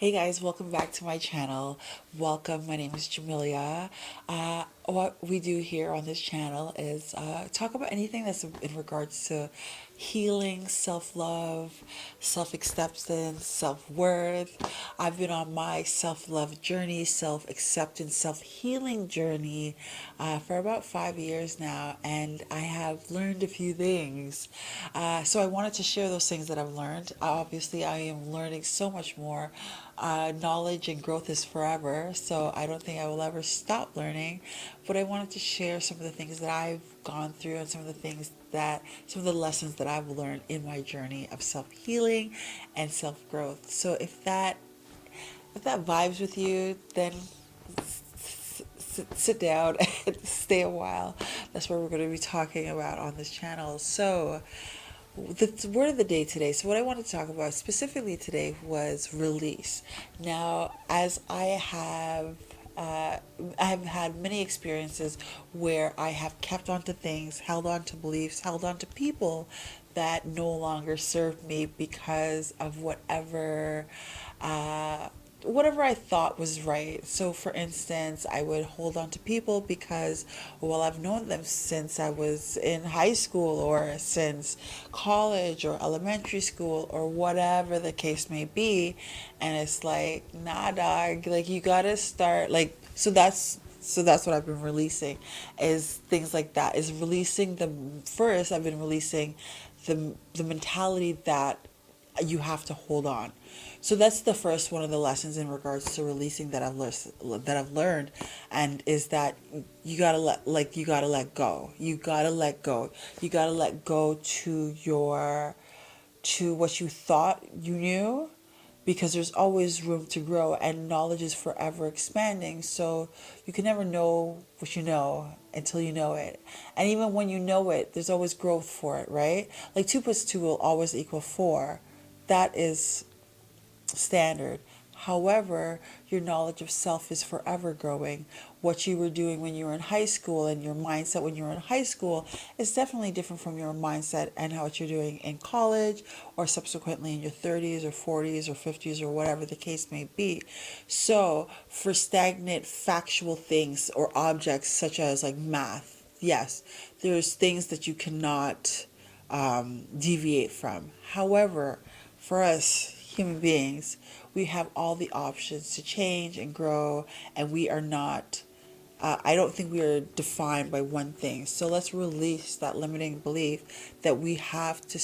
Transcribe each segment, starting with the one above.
Hey guys, welcome back to my channel. Welcome, my name is Jamelia. What we do here on this channel is talk about anything that's in regards to healing, self-love, self-acceptance, self-worth. I've been on my self-love journey, self-acceptance, self-healing journey for about 5 years now, and I have learned a few things. So I wanted to share those things that I've learned. Obviously, I am learning so much more. Knowledge and growth is forever, so I don't think I will ever stop learning. But I wanted to share some of the things that I've gone through and some of the lessons that I've learned in my journey of self healing and self growth. So if that vibes with you, then sit down and stay a while. That's what we're going to be talking about on this channel. So, the word of the day today. So, what I wanted to talk about specifically today was release. Now, as I have had many experiences where I have kept on to things, held on to beliefs, held on to people that no longer served me because of uh, whatever I thought was right. So, for instance, I would hold on to people because, well, I've known them since I was in high school or since college or elementary school or whatever the case may be. And it's like, nah, dog, like you gotta start, like, so that's what I've been releasing is things like that, is releasing the first I've been releasing the mentality that you have to hold on. So that's the first one of the lessons in regards to releasing that I've learned, and is that you gotta let go. You gotta let go. You gotta let go to what you thought you knew, because there's always room to grow and knowledge is forever expanding. So you can never know what you know until you know it. And even when you know it, there's always growth for it, right? Like 2 plus 2 will always equal 4. That is standard. However, your knowledge of self is forever growing. What you were doing when you were in high school and your mindset when you were in high school is definitely different from your mindset and how what you're doing in college or subsequently in your 30s or 40s or 50s or whatever the case may be. So, for stagnant factual things or objects such as like math, yes, there's things that you cannot deviate from. However, for us human beings, we have all the options to change and grow, and we are not. I don't think we are defined by one thing. So let's release that limiting belief that we have to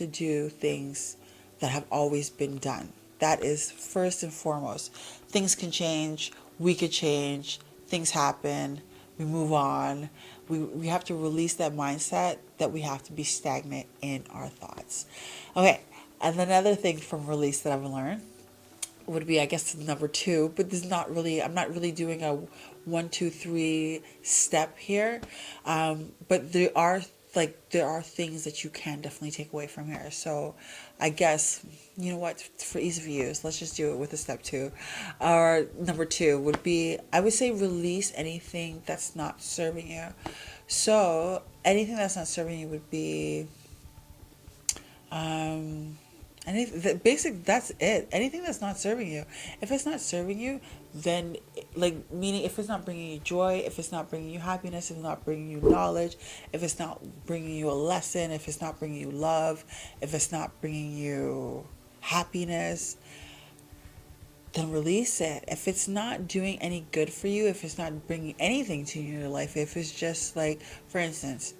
do things that have always been done. That is first and foremost. Things can change, we could change, things happen, we move on. We have to release that mindset that we have to be stagnant in our thoughts. Okay, and another thing from release that I've learned would be, I guess, number two, but this is not really, I'm not really doing a one, two, three step here. But there are things that you can definitely take away from here. So I guess, you know what, for ease of use, let's just do it with a step two. Or number two would be, I would say release anything that's not serving you. So anything that's not serving you would be, um, and if the basic, that's it. Anything that's not serving you. If it's not serving you, then, like, meaning if it's not bringing you joy, if it's not bringing you happiness, if it's not bringing you knowledge, if it's not bringing you a lesson, if it's not bringing you love, if it's not bringing you happiness, then release it. If it's not doing any good for you, if it's not bringing anything to you in your life, if it's just like, for instance,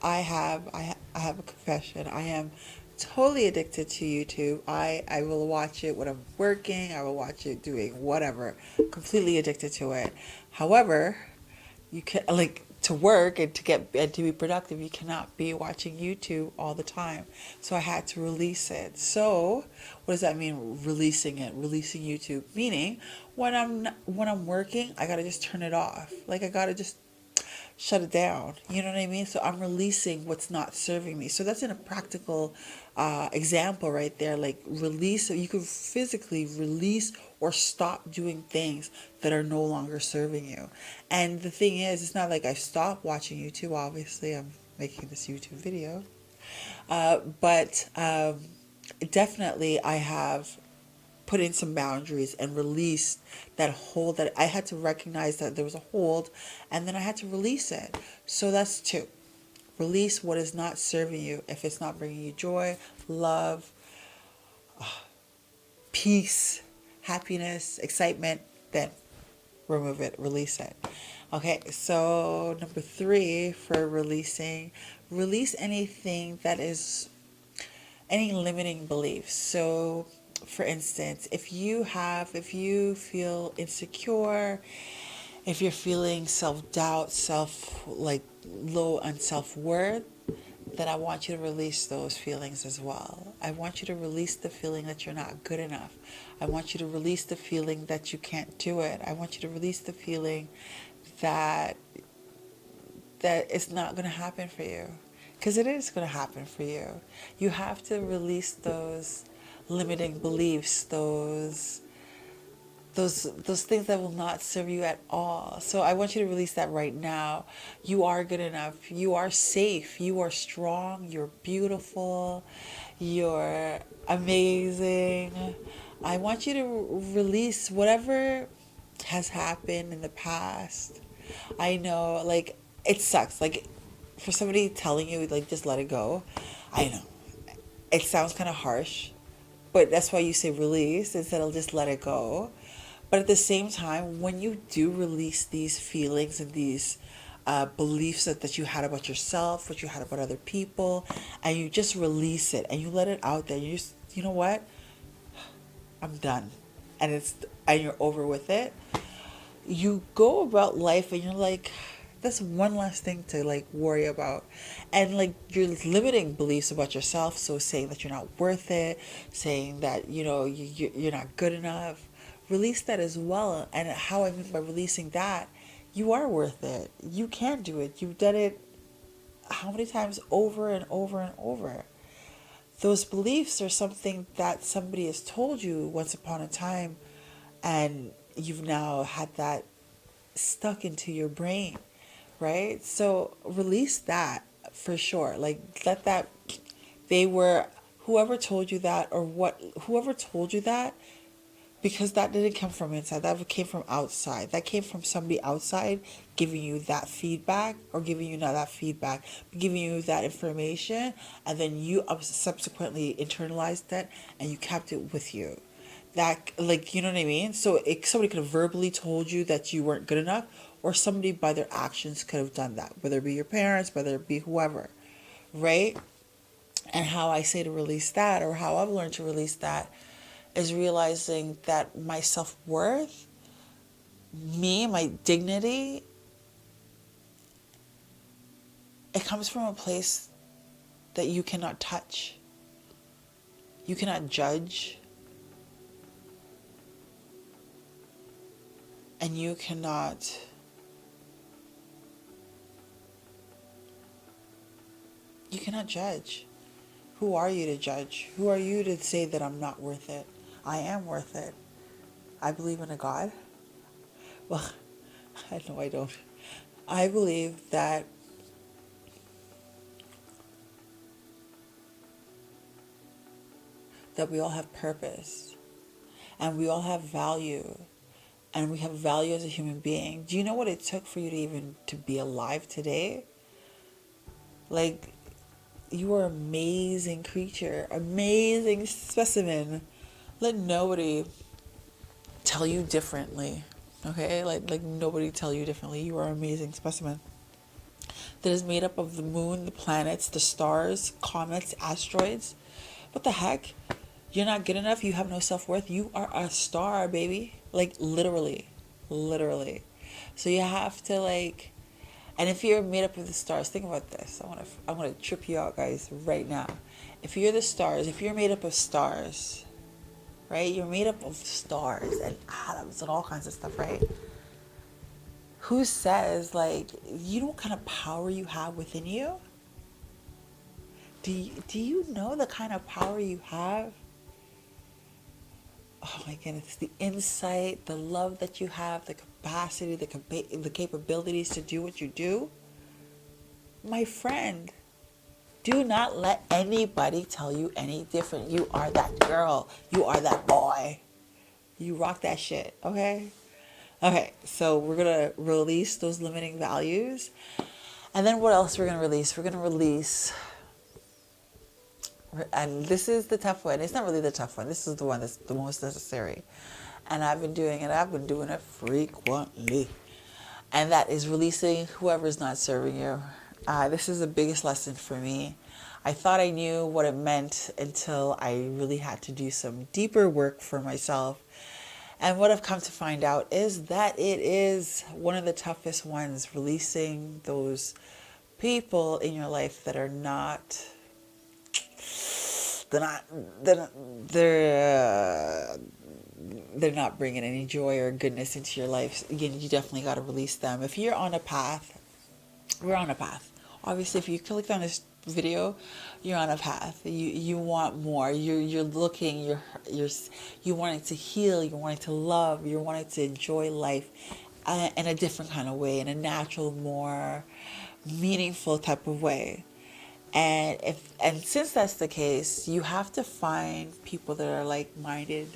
I have a confession. I am totally addicted to YouTube. I will watch it when I'm working. I will watch it doing whatever. Completely addicted to it. However, you can, like, to work and to be productive, you cannot be watching YouTube all the time. So I had to release it. So what does that mean? Releasing it, releasing YouTube, meaning when I'm working, I gotta just turn it off. Like, I gotta just shut it down. You know what I mean? So I'm releasing what's not serving me. So that's in a practical example right there. Like, release, so you can physically release or stop doing things that are no longer serving you. And the thing is, it's not like I stopped watching YouTube. Obviously, I'm making this YouTube video. But definitely I have put in some boundaries and release that hold. That I had to recognize that there was a hold, and then I had to release it. So that's two. Release what is not serving you. If it's not bringing you joy, love, peace, happiness, excitement, then remove it, release it. Okay, so number three for releasing, release anything that is any limiting beliefs. So, for instance, if you feel insecure, if you're feeling self doubt, low on self worth, then I want you to release those feelings as well. I want you to release the feeling that you're not good enough. I want you to release the feeling that you can't do it. I want you to release the feeling that it's not going to happen for you, because it is going to happen for you. You have to release those limiting beliefs, those things that will not serve you at all. So I want you to release that right now. You are good enough. You are safe. You are strong. You're beautiful. You're amazing. I want you to release whatever has happened in the past. I know, like, it sucks. Like, for somebody telling you, like, just let it go. I know. It sounds kind of harsh, but that's why you say release instead of just let it go. But at the same time, when you do release these feelings and these beliefs that you had about yourself, what you had about other people, and you just release it and you let it out there, you know what? I'm done. And you're over with it. You go about life and you're like, that's one less thing to like worry about. And like your limiting beliefs about yourself, so saying that you're not worth it, saying that you're not good enough, release that as well. And how I mean by releasing that, you are worth it. You can do it. You've done it how many times over and over and over. Those beliefs are something that somebody has told you once upon a time, and you've now had that stuck into your brain, right? So release that for sure. Like, let that, they were, whoever told you that, whoever told you that, because that didn't come from inside, that came from outside, that came from somebody outside giving you that feedback, or giving you not that feedback, but giving you that information, and then you subsequently internalized that and you kept it with you. That, like, you know what I mean? So somebody could have verbally told you that you weren't good enough, or somebody by their actions could have done that, whether it be your parents, whether it be whoever, right? And how I say to release that, or how I've learned to release that, is realizing that my self-worth, my dignity, it comes from a place that you cannot touch. You cannot judge. And you cannot judge. Who are you to judge? Who are you to say that I'm not worth it? I am worth it. I believe in a God. Well, I know I don't. I believe that we all have purpose, and we all have value, and we have value as a human being. Do you know what it took for you to be alive today? Like, you are an amazing creature, amazing specimen. Let nobody tell you differently. Okay? Like nobody tell you differently. You are an amazing specimen that is made up of the moon, the planets, the stars, comets, asteroids. What the heck? You're not good enough. You have no self-worth. You are a star, baby. Like, literally. Literally. So you have to, like, and if you're made up of the stars, think about this. I want to trip you out, guys, right now. If you're the stars, if you're made up of stars, right? You're made up of stars and atoms and all kinds of stuff, right? Who says, like, you know what kind of power you have within you? Do you know the kind of power you have? Oh my goodness, the insight, the love that you have, the capacity, the capabilities to do what you do. My friend, do not let anybody tell you any different. You are that girl. You are that boy. You rock that shit, okay? Okay, so we're gonna release those limiting values. And then what else we're gonna release? We're gonna release, and this is the tough one. It's not really the tough one. This is the one that's the most necessary. And I've been doing it frequently. And that is releasing whoever's not serving you. This is the biggest lesson for me. I thought I knew what it meant until I really had to do some deeper work for myself. And what I've come to find out is that it is one of the toughest ones, releasing those people in your life that are not, they're not, they're, not- they're not bringing any joy or goodness into your life. Again, you definitely got to release them. If you're on a path, we're on a path. Obviously, if you clicked on this video, you're on a path. You want more. You're looking. You wanting to heal. You wanting to love. You wanting to enjoy life in a different kind of way, in a natural, more meaningful type of way. And since that's the case, you have to find people that are like minded.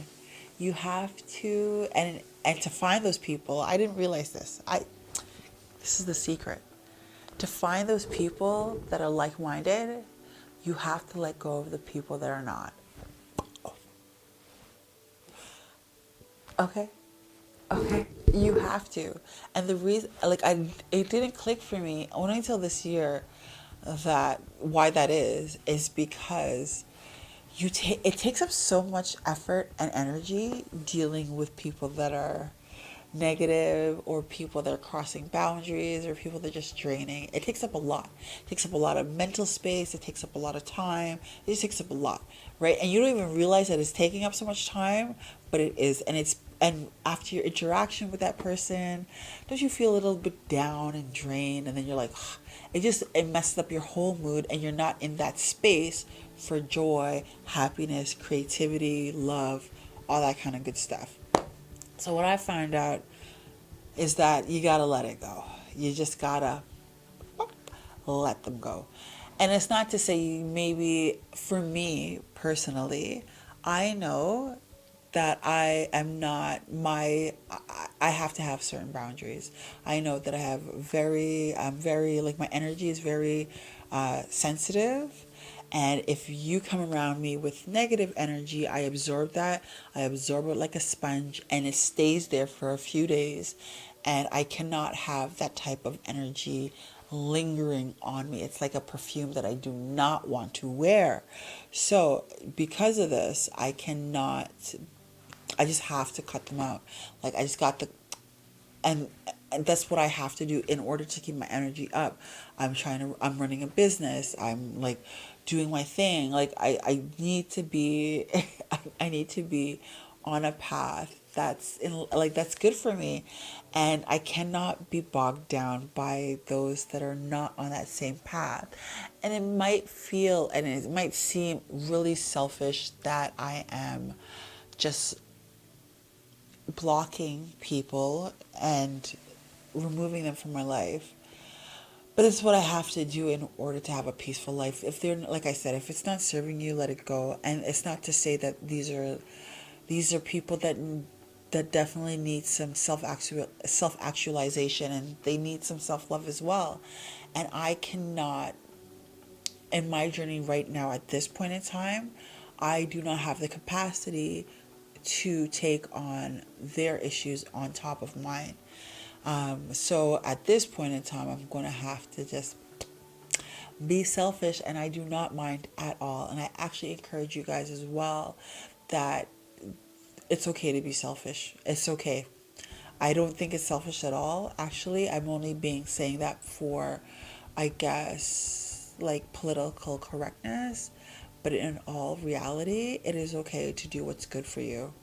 You have to, and to find those people, I didn't realize this. This is the secret. To find those people that are like minded, you have to let go of the people that are not. Okay? Okay? You have to. And the reason, like, it didn't click for me only until this year that why that is because it takes up so much effort and energy dealing with people that are negative, or people that are crossing boundaries, or people that are just draining. It takes up a lot. It takes up a lot of mental space. It takes up a lot of time. It just takes up a lot, right? And you don't even realize that it's taking up so much time, but it is. And after your interaction with that person, don't you feel a little bit down and drained? And then you're like, ugh. It messes up your whole mood, and you're not in that space for joy, happiness, creativity, love, all that kind of good stuff. So what I found out is that you gotta let it go. You just gotta let them go. And it's not to say, maybe for me personally, I know that I am not I have to have certain boundaries. I know that I'm very, like, my energy is very sensitive. And if you come around me with negative energy, I absorb that. I absorb it like a sponge, and it stays there for a few days. And I cannot have that type of energy lingering on me. It's like a perfume that I do not want to wear. So, because of this, I just have to cut them out. Like, I just got the, and and that's what I have to do in order to keep my energy up. I'm running a business. I'm like doing my thing. Like, I need to be, I need to be on a path that's good for me. And I cannot be bogged down by those that are not on that same path. And it might seem really selfish that I am just blocking people and removing them from my life. But it's what I have to do in order to have a peaceful life. If they're, like I said, if it's not serving you, let it go. And it's not to say that these are people that definitely need some self actualization, and they need some self love as well. And I cannot, in my journey right now at this point in time, I do not have the capacity to take on their issues on top of mine. So at this point in time, I'm going to have to just be selfish, and I do not mind at all. And I actually encourage you guys as well that it's okay to be selfish. It's okay. I don't think it's selfish at all. Actually, I'm only being saying that for, I guess, like, political correctness. But in all reality, it is okay to do what's good for you.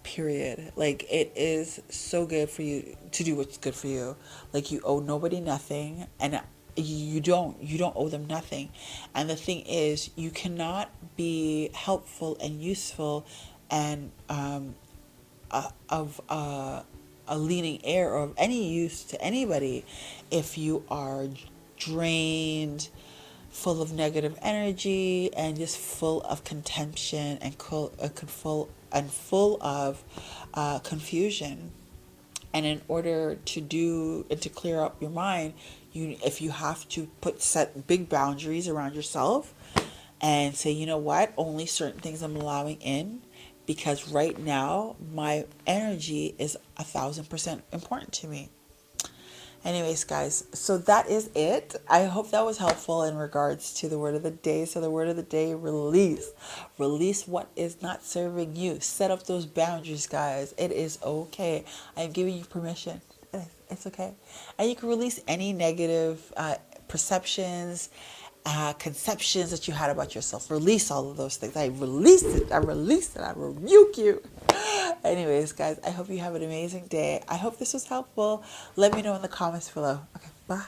Period. Like, it is so good for you to do what's good for you. Like, you owe nobody nothing, and you don't owe them nothing. And the thing is, you cannot be helpful and useful and of a leading air or of any use to anybody if you are drained, full of negative energy and just full of contention and full of confusion. And in order to do and to clear up your mind, if you have to set big boundaries around yourself and say, you know what, only certain things I'm allowing in, because right now my energy is 1,000% important to me. Anyways, guys, so that is it. I hope that was helpful in regards to the word of the day. So, the word of the day, release. Release what is not serving you. Set up those boundaries, guys. It is okay. I'm giving you permission. It's okay. And you can release any negative perceptions, conceptions that you had about yourself. Release all of those things. I release it. I release it. I rebuke you. Anyways, guys, I hope you have an amazing day. I hope this was helpful. Let me know in the comments below. Okay, bye.